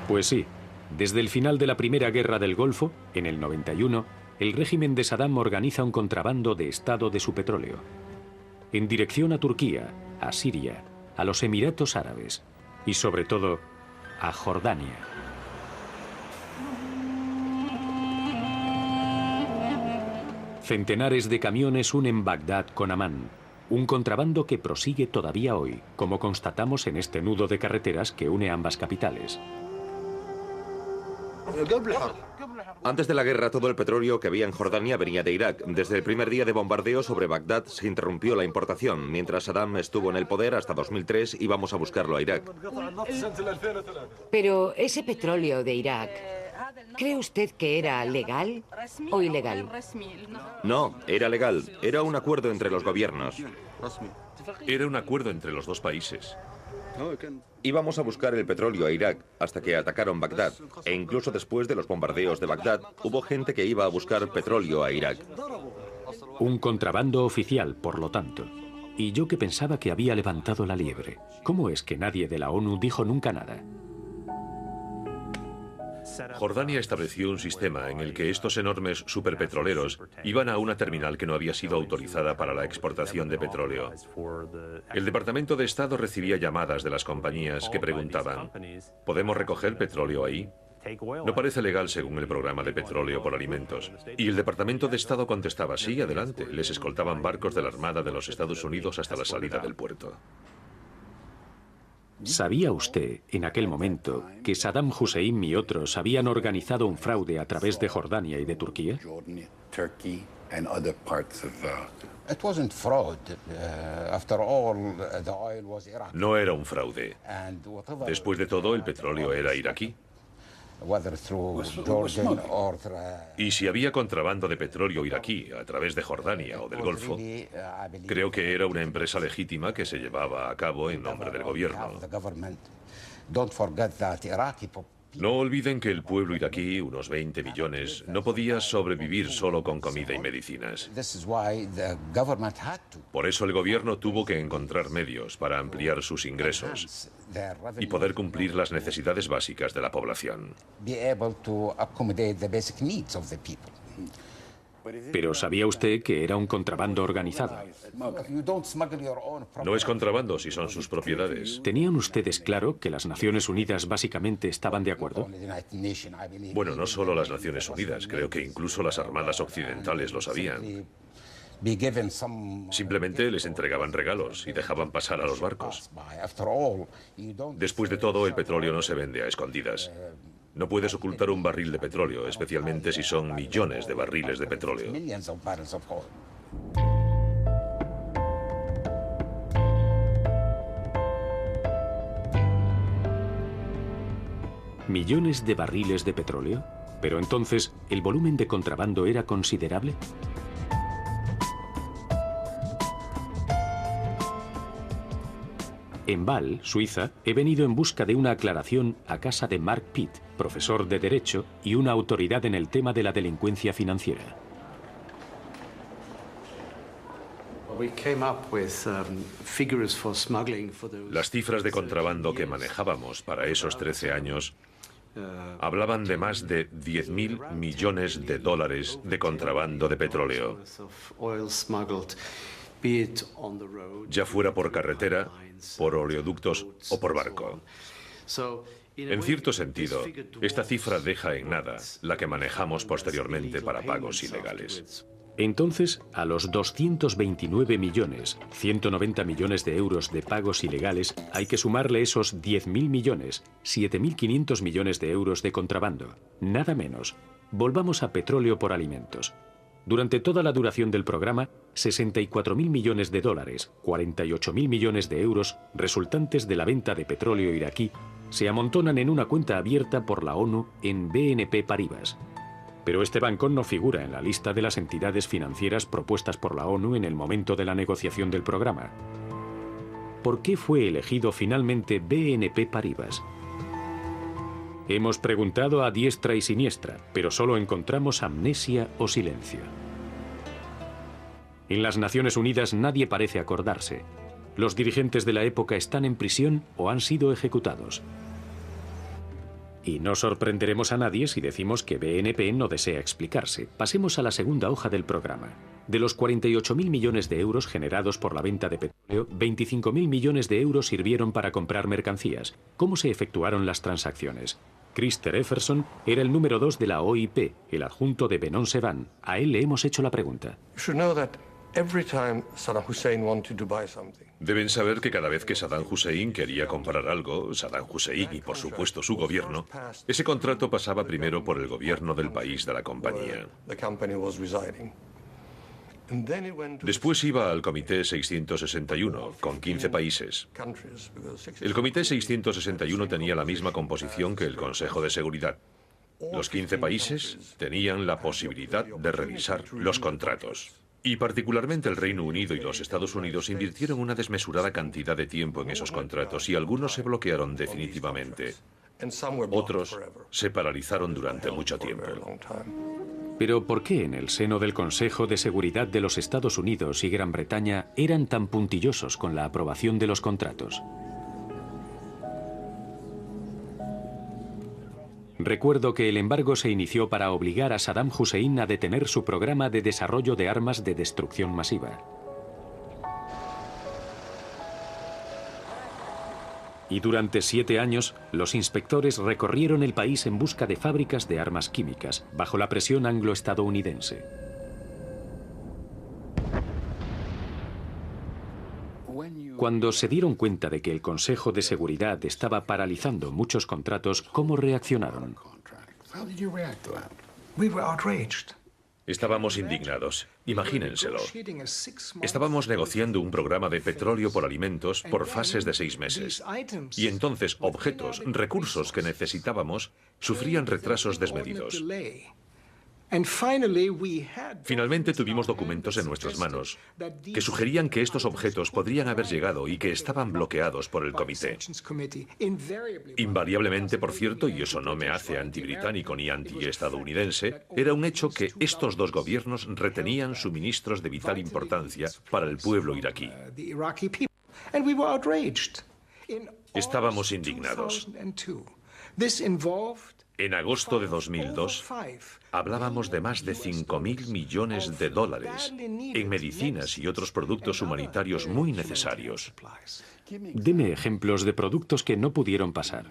Pues sí, desde el final de la Primera Guerra del Golfo, en el 91, el régimen de Saddam organiza un contrabando de Estado de su petróleo, en dirección a Turquía, a Siria, a los Emiratos Árabes y sobre todo a Jordania. Centenares de camiones unen Bagdad con Amán, un contrabando que prosigue todavía hoy, como constatamos en este nudo de carreteras que une ambas capitales. Antes de la guerra, todo el petróleo que había en Jordania venía de Irak. Desde el primer día de bombardeo sobre Bagdad se interrumpió la importación. Mientras Saddam estuvo en el poder hasta 2003, íbamos a buscarlo a Irak. Pero ese petróleo de Irak, ¿cree usted que era legal o ilegal? No, era legal. Era un acuerdo entre los gobiernos. Era un acuerdo entre los dos países. Íbamos a buscar el petróleo a Irak hasta que atacaron Bagdad. E incluso después de los bombardeos de Bagdad, hubo gente que iba a buscar petróleo a Irak. Un contrabando oficial, por lo tanto. Y yo que pensaba que había levantado la liebre. ¿Cómo es que nadie de la ONU dijo nunca nada? Jordania estableció un sistema en el que estos enormes superpetroleros iban a una terminal que no había sido autorizada para la exportación de petróleo. El Departamento de Estado recibía llamadas de las compañías que preguntaban: ¿podemos recoger petróleo ahí? No parece legal según el programa de petróleo por alimentos. Y el Departamento de Estado contestaba: sí, adelante. Les escoltaban barcos de la Armada de los Estados Unidos hasta la salida del puerto. ¿Sabía usted, en aquel momento, que Saddam Hussein y otros habían organizado un fraude a través de Jordania y de Turquía? No era un fraude. Después de todo, el petróleo era iraquí. Y si había contrabando de petróleo iraquí a través de Jordania o del Golfo, creo que era una empresa legítima que se llevaba a cabo en nombre del gobierno. No olviden que el pueblo iraquí, unos 20 millones, no podía sobrevivir solo con comida y medicinas. Por eso el gobierno tuvo que encontrar medios para ampliar sus ingresos y poder cumplir las necesidades básicas de la población. Pero ¿sabía usted que era un contrabando organizado? No es contrabando si son sus propiedades. ¿Tenían ustedes claro que las Naciones Unidas básicamente estaban de acuerdo? Bueno, no solo las Naciones Unidas, creo que incluso las armadas occidentales lo sabían. Simplemente les entregaban regalos y dejaban pasar a los barcos. Después de todo, el petróleo no se vende a escondidas. No puedes ocultar un barril de petróleo, especialmente si son millones de barriles de petróleo. ¿Millones de barriles de petróleo? Pero entonces, ¿el volumen de contrabando era considerable? En Bâle, Suiza, he venido en busca de una aclaración a casa de Mark Pitt, profesor de Derecho y una autoridad en el tema de la delincuencia financiera. Las cifras de contrabando que manejábamos para esos 13 años hablaban de más de 10.000 millones de dólares de contrabando de petróleo, ya fuera por carretera, por oleoductos o por barco. En cierto sentido, esta cifra deja en nada la que manejamos posteriormente para pagos ilegales. Entonces, a los 229 millones, 190 millones de euros de pagos ilegales, hay que sumarle esos 10.000 millones, 7.500 millones de euros de contrabando. Nada menos. Volvamos a petróleo por alimentos. Durante toda la duración del programa, 64.000 millones de dólares, 48.000 millones de euros resultantes de la venta de petróleo iraquí se amontonan en una cuenta abierta por la ONU en BNP Paribas. Pero este banco no figura en la lista de las entidades financieras propuestas por la ONU en el momento de la negociación del programa. ¿Por qué fue elegido finalmente BNP Paribas? Hemos preguntado a diestra y siniestra, pero solo encontramos amnesia o silencio. En las Naciones Unidas nadie parece acordarse. Los dirigentes de la época están en prisión o han sido ejecutados. Y no sorprenderemos a nadie si decimos que BNP no desea explicarse. Pasemos a la segunda hoja del programa. De los 48.000 millones de euros generados por la venta de petróleo, 25.000 millones de euros sirvieron para comprar mercancías. ¿Cómo se efectuaron las transacciones? Christer Efferson era el número 2 de la OIP, el adjunto de Benon Sevan. A él le hemos hecho la pregunta. Deben saber que cada vez que Saddam Hussein quería comprar algo, Saddam Hussein y por supuesto su gobierno, ese contrato pasaba primero por el gobierno del país de la compañía. Después iba al Comité 661, con 15 países. El Comité 661 tenía la misma composición que el Consejo de Seguridad. Los 15 países tenían la posibilidad de revisar los contratos. Y particularmente el Reino Unido y los Estados Unidos invirtieron una desmesurada cantidad de tiempo en esos contratos y algunos se bloquearon definitivamente. Otros se paralizaron durante mucho tiempo. Pero ¿por qué en el seno del Consejo de Seguridad de los Estados Unidos y Gran Bretaña eran tan puntillosos con la aprobación de los contratos? Recuerdo que el embargo se inició para obligar a Saddam Hussein a detener su programa de desarrollo de armas de destrucción masiva. Y durante 7 años, los inspectores recorrieron el país en busca de fábricas de armas químicas, bajo la presión anglo-estadounidense. Cuando se dieron cuenta de que el Consejo de Seguridad estaba paralizando muchos contratos, ¿cómo reaccionaron? Estábamos indignados. Imagínenselo. Estábamos negociando un programa de petróleo por alimentos por fases de 6 meses. Y entonces objetos, recursos que necesitábamos, sufrían retrasos desmedidos. Finalmente tuvimos documentos en nuestras manos que sugerían que estos objetos podrían haber llegado y que estaban bloqueados por el comité. Invariablemente, por cierto, y eso no me hace antibritánico ni antiestadounidense, era un hecho que estos dos gobiernos retenían suministros de vital importancia para el pueblo iraquí. Estábamos indignados. En agosto de 2002, hablábamos de más de 5.000 millones de dólares en medicinas y otros productos humanitarios muy necesarios. Deme ejemplos de productos que no pudieron pasar.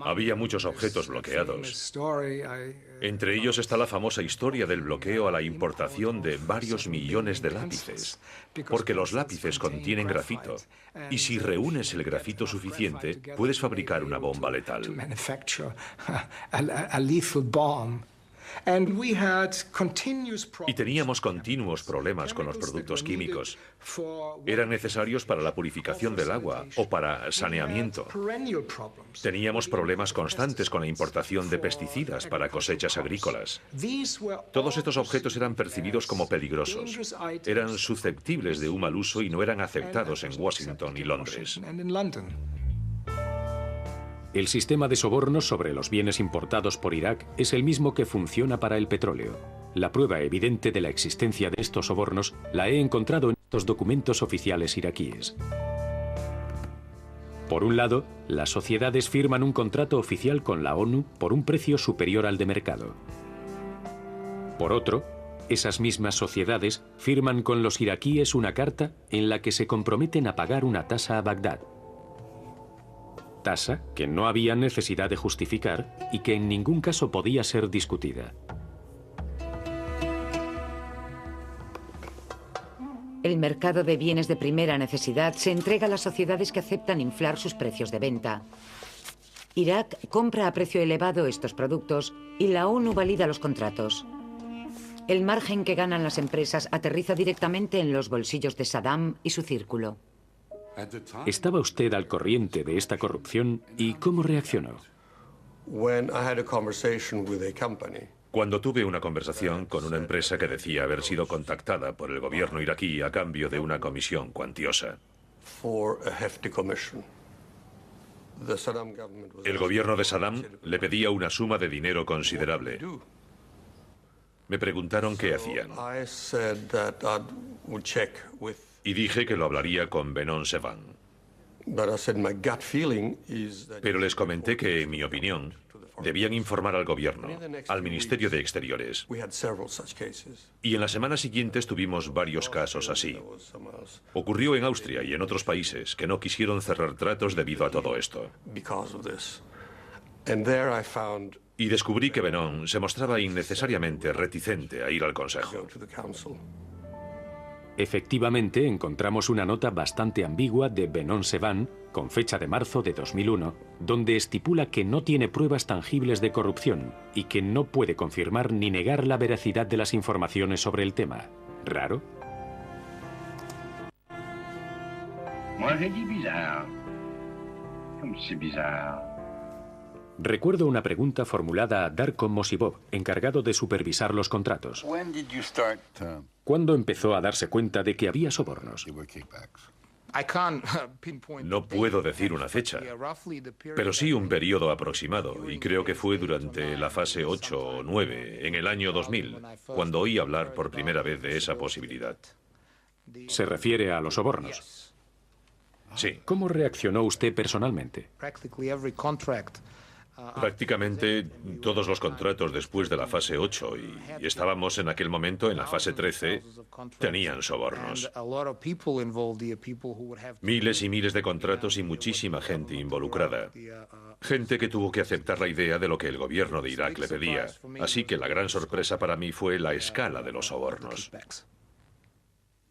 Había muchos objetos bloqueados. Entre ellos está la famosa historia del bloqueo a la importación de varios millones de lápices, porque los lápices contienen grafito, y si reúnes el grafito suficiente, puedes fabricar una bomba letal. Y teníamos continuos problemas con los productos químicos. Eran necesarios para la purificación del agua o para saneamiento. Teníamos problemas constantes con la importación de pesticidas para cosechas agrícolas. Todos estos objetos eran percibidos como peligrosos. Eran susceptibles de un mal uso y no eran aceptados en Washington y Londres. El sistema de sobornos sobre los bienes importados por Irak es el mismo que funciona para el petróleo. La prueba evidente de la existencia de estos sobornos la he encontrado en estos documentos oficiales iraquíes. Por un lado, las sociedades firman un contrato oficial con la ONU por un precio superior al de mercado. Por otro, esas mismas sociedades firman con los iraquíes una carta en la que se comprometen a pagar una tasa a Bagdad. Tasa que no había necesidad de justificar y que en ningún caso podía ser discutida. El mercado de bienes de primera necesidad se entrega a las sociedades que aceptan inflar sus precios de venta. Irak compra a precio elevado estos productos y la ONU valida los contratos. El margen que ganan las empresas aterriza directamente en los bolsillos de Saddam y su círculo. ¿Estaba usted al corriente de esta corrupción y cómo reaccionó? Cuando tuve una conversación con una empresa que decía haber sido contactada por el gobierno iraquí a cambio de una comisión cuantiosa. El gobierno de Saddam le pedía una suma de dinero considerable. Me preguntaron qué hacían. Y dije que lo hablaría con Benon Sevan. Pero les comenté que, en mi opinión, debían informar al gobierno, al Ministerio de Exteriores. Y en las semanas siguientes tuvimos varios casos así. Ocurrió en Austria y en otros países que no quisieron cerrar tratos debido a todo esto. Y descubrí que Benon se mostraba innecesariamente reticente a ir al Consejo. Efectivamente, encontramos una nota bastante ambigua de Benon Sevan, con fecha de marzo de 2001, donde estipula que no tiene pruebas tangibles de corrupción y que no puede confirmar ni negar la veracidad de las informaciones sobre el tema. ¿Raro? Recuerdo una pregunta formulada a Darko Mosivov, encargado de supervisar los contratos. ¿Cuándo empezó a darse cuenta de que había sobornos? No puedo decir una fecha, pero sí un periodo aproximado, y creo que fue durante la fase 8 o 9, en el año 2000, cuando oí hablar por primera vez de esa posibilidad. ¿Se refiere a los sobornos? Sí. ¿Cómo reaccionó usted personalmente? Prácticamente todos los contratos después de la fase 8, y estábamos en aquel momento en la fase 13, tenían sobornos. Miles y miles de contratos y muchísima gente involucrada. Gente que tuvo que aceptar la idea de lo que el gobierno de Irak le pedía. Así que la gran sorpresa para mí fue la escala de los sobornos.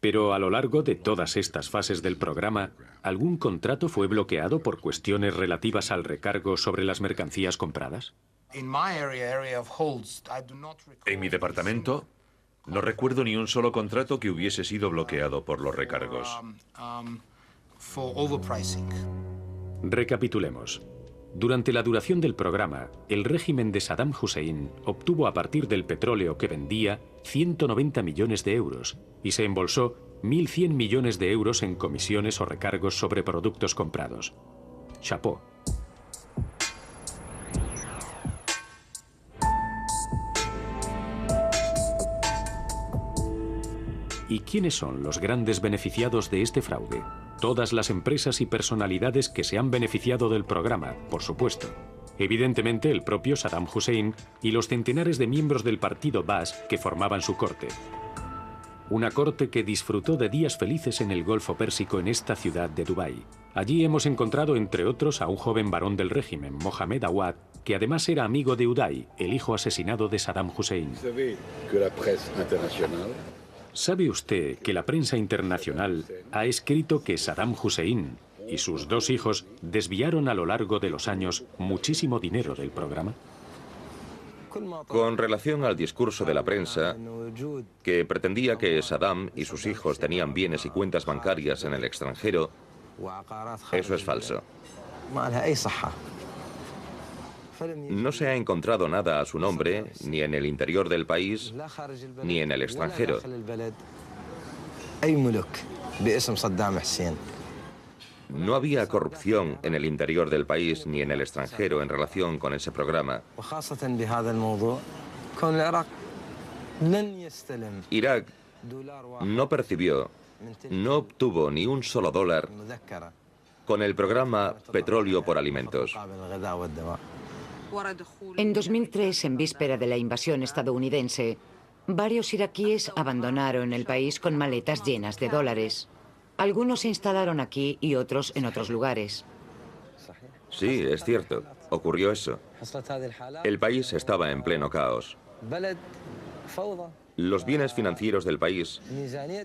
Pero a lo largo de todas estas fases del programa, ¿algún contrato fue bloqueado por cuestiones relativas al recargo sobre las mercancías compradas? En mi departamento, no recuerdo ni un solo contrato que hubiese sido bloqueado por los recargos. Recapitulemos. Durante la duración del programa, el régimen de Saddam Hussein obtuvo a partir del petróleo que vendía 190 millones de euros y se embolsó 1.100 millones de euros en comisiones o recargos sobre productos comprados. Chapeau. ¿Y quiénes son los grandes beneficiados de este fraude? Todas las empresas y personalidades que se han beneficiado del programa, por supuesto. Evidentemente, el propio Saddam Hussein y los centenares de miembros del partido Baas que formaban su corte. Una corte que disfrutó de días felices en el Golfo Pérsico en esta ciudad de Dubái. Allí hemos encontrado, entre otros, a un joven varón del régimen, Mohamed Awad, que además era amigo de Uday, el hijo asesinado de Saddam Hussein. ¿Sabe usted que la prensa internacional ha escrito que Saddam Hussein y sus dos hijos desviaron a lo largo de los años muchísimo dinero del programa? Con relación al discurso de la prensa, que pretendía que Saddam y sus hijos tenían bienes y cuentas bancarias en el extranjero, eso es falso. No se ha encontrado nada a su nombre, ni en el interior del país, ni en el extranjero. No había corrupción en el interior del país ni en el extranjero en relación con ese programa. Irak no percibió, no obtuvo ni un solo dólar con el programa Petróleo por Alimentos. En 2003, en víspera de la invasión estadounidense, varios iraquíes abandonaron el país con maletas llenas de dólares. Algunos se instalaron aquí y otros en otros lugares. Sí, es cierto. Ocurrió eso. El país estaba en pleno caos. Los bienes financieros del país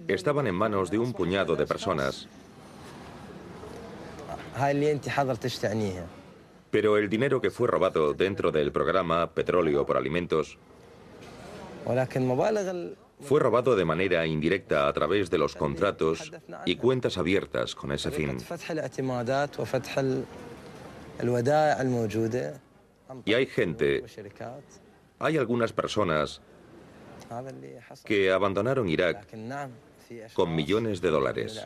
estaban en manos de un puñado de personas. Pero el dinero que fue robado dentro del programa Petróleo por Alimentos fue robado de manera indirecta a través de los contratos y cuentas abiertas con ese fin. Y hay gente, hay algunas personas que abandonaron Irak con millones de dólares.